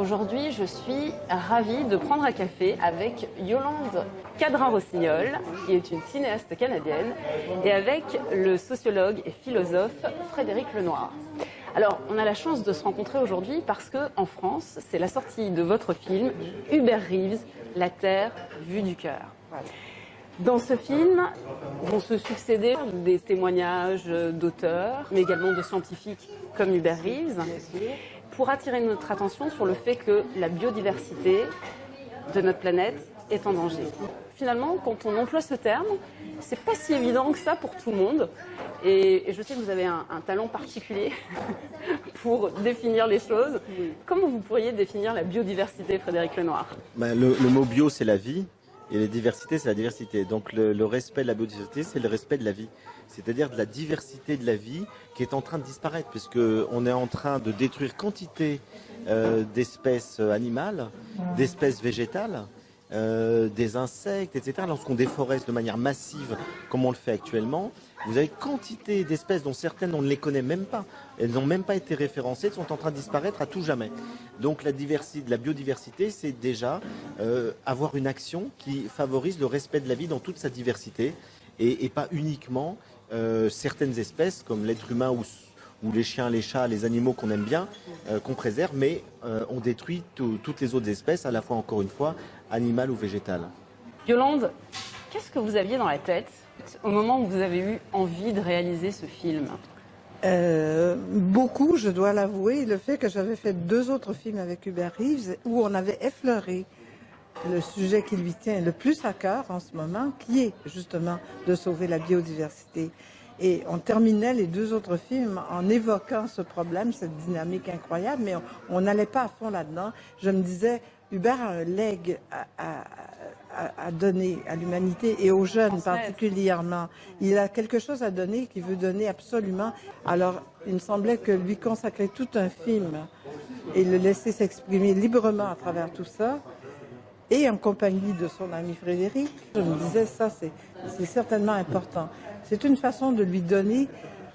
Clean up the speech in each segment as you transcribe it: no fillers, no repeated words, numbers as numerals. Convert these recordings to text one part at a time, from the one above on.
Aujourd'hui, je suis ravie de prendre un café avec Yolande Cadrin-Rossignol, qui est une cinéaste canadienne, et avec le sociologue et philosophe Frédéric Lenoir. Alors, on a la chance de se rencontrer aujourd'hui parce qu'en France, c'est la sortie de votre film Hubert Reeves, La Terre vue du cœur. Dans ce film vont se succéder des témoignages d'auteurs, mais également de scientifiques comme Hubert Reeves, pour attirer notre attention sur le fait que la biodiversité de notre planète est en danger. Finalement, quand on emploie ce terme, c'est pas si évident que ça pour tout le monde. Et je sais que vous avez un talent particulier pour définir les choses. Comment vous pourriez définir la biodiversité, Frédéric Lenoir? Le mot bio, c'est la vie. Et la diversité, c'est la diversité. Donc le respect de la biodiversité, c'est le respect de la vie. C'est-à-dire de la diversité de la vie qui est en train de disparaître, puisqu'on est en train de détruire quantité d'espèces animales, d'espèces végétales, des insectes, etc. Lorsqu'on déforeste de manière massive, comme on le fait actuellement, vous avez quantité d'espèces dont certaines on ne les connaît même pas. Elles n'ont même pas été référencées, elles sont en train de disparaître à tout jamais. Donc la biodiversité, c'est déjà avoir une action qui favorise le respect de la vie dans toute sa diversité et pas uniquement certaines espèces comme l'être humain ou les chiens, les chats, les animaux qu'on aime bien, qu'on préserve, mais on détruit toutes les autres espèces, à la fois, encore une fois, animales ou végétales. Yolande, qu'est-ce que vous aviez dans la tête au moment où vous avez eu envie de réaliser ce film? Beaucoup, je dois l'avouer, le fait que j'avais fait 2 autres films avec Hubert Reeves où on avait effleuré le sujet qui lui tient le plus à cœur en ce moment, qui est justement de sauver la biodiversité. Et on terminait les 2 autres films en évoquant ce problème, cette dynamique incroyable, mais on n'allait pas à fond là-dedans. Je me disais, Hubert a un legs à donner à l'humanité et aux jeunes particulièrement. Il a quelque chose à donner qu'il veut donner absolument. Alors, il me semblait que lui consacrer tout un film et le laisser s'exprimer librement à travers tout ça, et en compagnie de son ami Frédéric, je me disais, ça c'est certainement important. C'est une façon de lui donner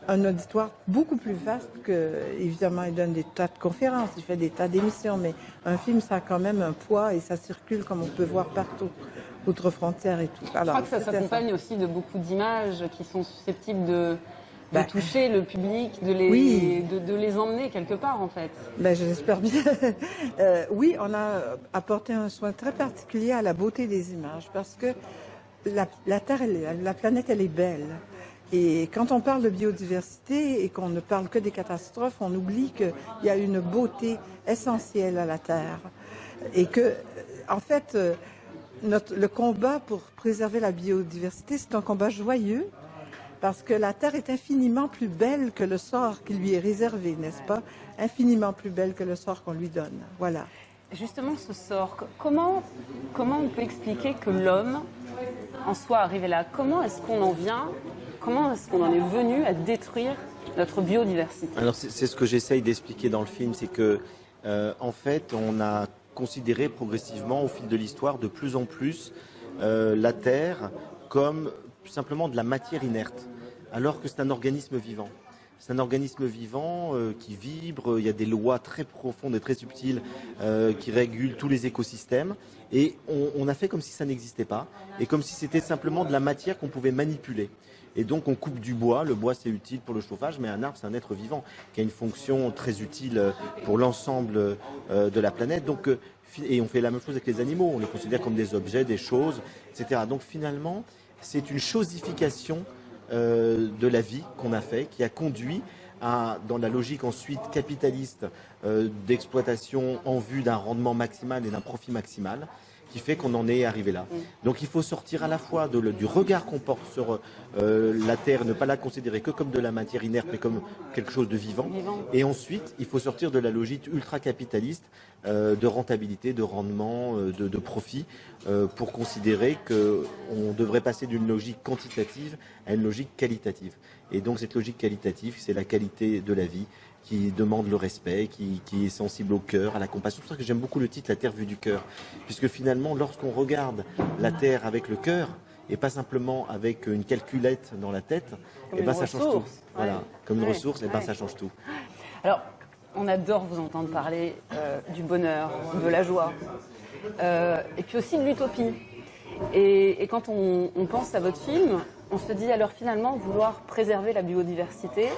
un auditoire beaucoup plus vaste que, évidemment, il donne des tas de conférences, il fait des tas d'émissions, mais un film, ça a quand même un poids et ça circule comme on peut voir partout, outre frontières et tout. Alors, je crois que ça s'accompagne aussi de beaucoup d'images qui sont susceptibles de toucher le public, de les emmener quelque part, en fait. J'espère bien. Oui, on a apporté un soin très particulier à la beauté des images, parce que la Terre, la planète, elle est belle. Et quand on parle de biodiversité et qu'on ne parle que des catastrophes, on oublie qu'il y a une beauté essentielle à la Terre. Et que, en fait, le combat pour préserver la biodiversité, c'est un combat joyeux, parce que la Terre est infiniment plus belle que le sort qui lui est réservé, n'est-ce pas? Infiniment plus belle que le sort qu'on lui donne. Voilà. Justement, ce sort, comment on peut expliquer que l'homme en soit arrivé là? Comment est-ce qu'on en vient? Comment est-ce qu'on en est venu à détruire notre biodiversité? Alors c'est ce que j'essaye d'expliquer dans le film, c'est que en fait on a considéré progressivement au fil de l'histoire de plus en plus la Terre comme simplement de la matière inerte, alors que c'est un organisme vivant. C'est un organisme vivant qui vibre, il y a des lois très profondes et très subtiles qui régulent tous les écosystèmes, et on a fait comme si ça n'existait pas, et comme si c'était simplement de la matière qu'on pouvait manipuler. Et donc on coupe du bois, le bois c'est utile pour le chauffage, mais un arbre c'est un être vivant qui a une fonction très utile pour l'ensemble de la planète. Donc, et on fait la même chose avec les animaux, on les considère comme des objets, des choses, etc. Donc finalement, c'est une chosification de la vie qu'on a fait, qui a conduit dans la logique ensuite capitaliste d'exploitation en vue d'un rendement maximal et d'un profit maximal, qui fait qu'on en est arrivé là. Donc il faut sortir à la fois du regard qu'on porte sur la Terre, ne pas la considérer que comme de la matière inerte, mais comme quelque chose de vivant. Et ensuite, il faut sortir de la logique ultra-capitaliste de rentabilité, de rendement, de profit, pour considérer qu'on devrait passer d'une logique quantitative à une logique qualitative. Et donc cette logique qualitative, c'est la qualité de la vie, qui demande le respect, qui est sensible au cœur, à la compassion. C'est pour ça que j'aime beaucoup le titre « La Terre vue du cœur », puisque finalement, lorsqu'on regarde la Terre avec le cœur, et pas simplement avec une calculette dans la tête, et ben ça change tout. Voilà, comme une ressource, et ben ça change tout. Alors, On adore vous entendre parler du bonheur, de la joie, et puis aussi de l'utopie. Et quand on pense à votre film, on se dit alors finalement vouloir préserver la biodiversité,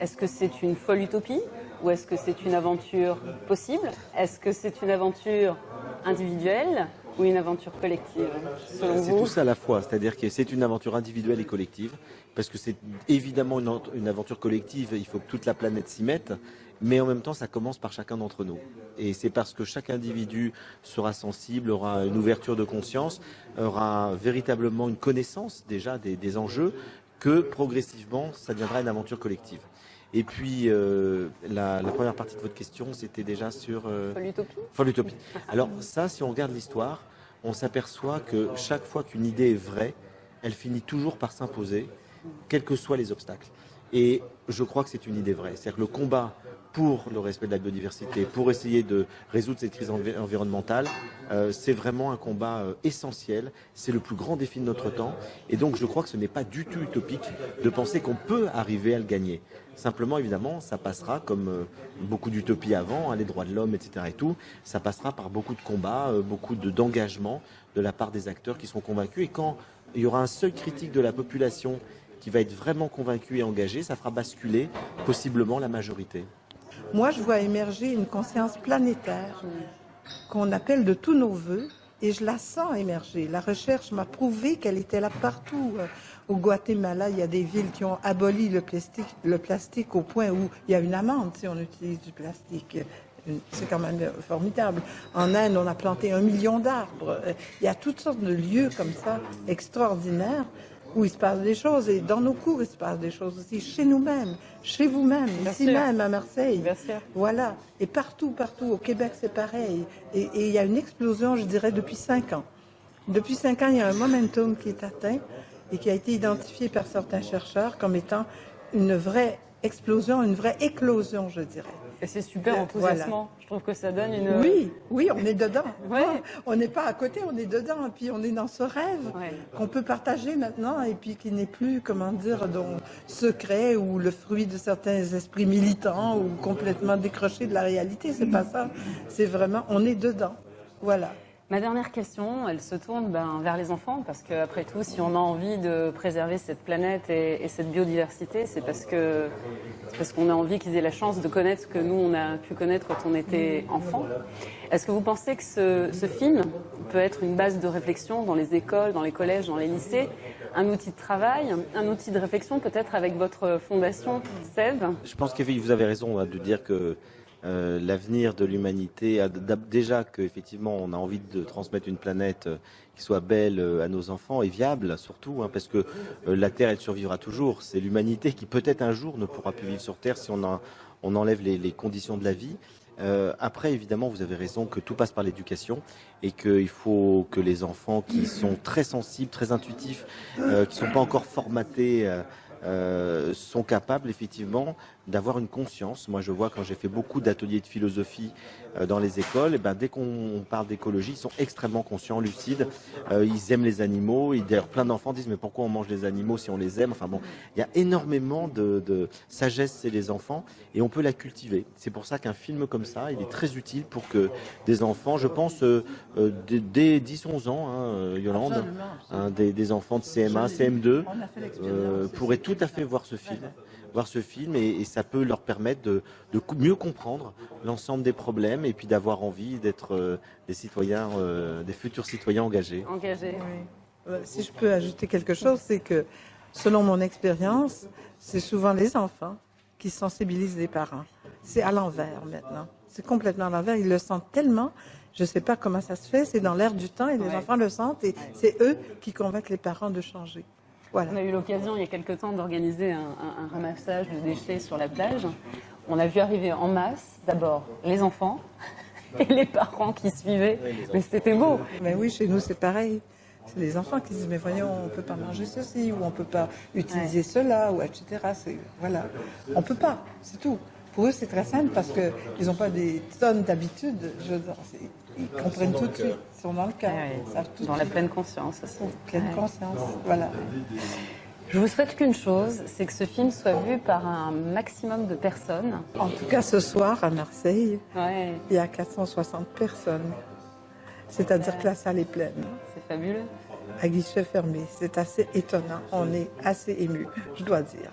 est-ce que c'est une folle utopie ou est-ce que c'est une aventure possible? Est-ce que c'est une aventure individuelle ou une aventure collective, selon vous? C'est tout ça à la fois, c'est-à-dire que c'est une aventure individuelle et collective, parce que c'est évidemment une aventure collective, il faut que toute la planète s'y mette, mais en même temps ça commence par chacun d'entre nous. Et c'est parce que chaque individu sera sensible, aura une ouverture de conscience, aura véritablement une connaissance déjà des enjeux, que progressivement ça deviendra une aventure collective. Et puis, la première partie de votre question, c'était déjà sur... Folle utopie. Alors ça, si on regarde l'histoire, on s'aperçoit que chaque fois qu'une idée est vraie, elle finit toujours par s'imposer, quels que soient les obstacles. Et je crois que c'est une idée vraie. C'est-à-dire que le combat pour le respect de la biodiversité, pour essayer de résoudre cette crise environnementale, c'est vraiment un combat essentiel. C'est le plus grand défi de notre temps. Et donc je crois que ce n'est pas du tout utopique de penser qu'on peut arriver à le gagner. Simplement, évidemment, ça passera, comme beaucoup d'utopies avant, les droits de l'homme, etc. et tout, ça passera par beaucoup de combats, beaucoup d'engagement de la part des acteurs qui seront convaincus. Et quand il y aura un seuil critique de la population qui va être vraiment convaincu et engagé, ça fera basculer possiblement la majorité. Moi, je vois émerger une conscience planétaire qu'on appelle de tous nos voeux, et je la sens émerger. La recherche m'a prouvé qu'elle était là partout. Au Guatemala, il y a des villes qui ont aboli le plastique au point où il y a une amende si on utilise du plastique. C'est quand même formidable. En Inde, on a planté 1 million d'arbres. Il y a toutes sortes de lieux comme ça, extraordinaires, où il se passe des choses. Et dans nos cours, il se passe des choses aussi. Chez nous-mêmes, chez vous-même, ici même, à Marseille. Bien sûr. Voilà. Et partout, partout. Au Québec, c'est pareil. Et il y a une explosion, je dirais, depuis 5 ans. Depuis 5 ans, il y a un momentum qui est atteint et qui a été identifié par certains chercheurs comme étant une vraie explosion, une vraie éclosion, je dirais. Et c'est super enthousiasmant. Voilà. Je trouve que ça donne une... Oui, on est dedans. Ouais. On n'est pas à côté, on est dedans. Et puis on est dans ce rêve qu'on peut partager maintenant et puis qui n'est plus, comment dire, secret ou le fruit de certains esprits militants ou complètement décroché de la réalité. C'est pas ça. C'est vraiment, on est dedans. Voilà. Ma dernière question, elle se tourne vers les enfants, parce qu'après tout, si on a envie de préserver cette planète et cette biodiversité, c'est parce qu'on a envie qu'ils aient la chance de connaître ce que nous, on a pu connaître quand on était enfant. Est-ce que vous pensez que ce film peut être une base de réflexion dans les écoles, dans les collèges, dans les lycées, un outil de travail, un outil de réflexion peut-être avec votre fondation, Sève? Je pense que vous avez raison de dire que l'avenir de l'humanité, déjà qu'effectivement on a envie de transmettre une planète qui soit belle à nos enfants et viable surtout, parce que la Terre elle survivra toujours. C'est l'humanité qui peut-être un jour ne pourra plus vivre sur Terre si on enlève les conditions de la vie. Après évidemment vous avez raison que tout passe par l'éducation et qu'il faut que les enfants qui sont très sensibles, très intuitifs, qui ne sont pas encore formatés, sont capables effectivement d'avoir une conscience. Moi je vois quand j'ai fait beaucoup d'ateliers de philosophie dans les écoles, dès qu'on parle d'écologie, ils sont extrêmement conscients, lucides, ils aiment les animaux, et d'ailleurs plein d'enfants disent mais pourquoi on mange les animaux si on les aime, enfin bon, il y a énormément de sagesse chez les enfants et on peut la cultiver. C'est pour ça qu'un film comme ça, il est très utile pour que des enfants, je pense dès 10-11 ans, Yolande, des enfants de CM1, CM2 pourraient tout à fait voir ce film et ça peut leur permettre de mieux comprendre l'ensemble des problèmes et puis d'avoir envie d'être des citoyens, des futurs citoyens engagés. Oui. Si je peux ajouter quelque chose, c'est que selon mon expérience, c'est souvent les enfants qui sensibilisent les parents. C'est à l'envers maintenant. C'est complètement à l'envers. Ils le sentent tellement. Je ne sais pas comment ça se fait. C'est dans l'air du temps et les enfants le sentent et c'est eux qui convainquent les parents de changer. Voilà. On a eu l'occasion il y a quelque temps d'organiser un ramassage de déchets sur la plage. On a vu arriver en masse d'abord les enfants et les parents qui suivaient. Mais c'était beau. Mais oui, chez nous c'est pareil. C'est les enfants qui disent mais voyons, on ne peut pas manger ceci ou on ne peut pas utiliser cela ou etc. Voilà, on peut pas, c'est tout. Pour eux c'est très simple parce qu'ils n'ont pas des tonnes d'habitudes. Ils comprennent tout de suite, ils sont dans le cas. Dans la pleine conscience aussi. Pleine conscience, voilà. Je vous souhaite qu'une chose, c'est que ce film soit vu par un maximum de personnes. En tout cas, ce soir, à Marseille, Ouais, il y a 460 personnes. C'est-à-dire que la salle est pleine, c'est fabuleux. à guichet fermé. C'est assez étonnant. On est assez ému, je dois dire.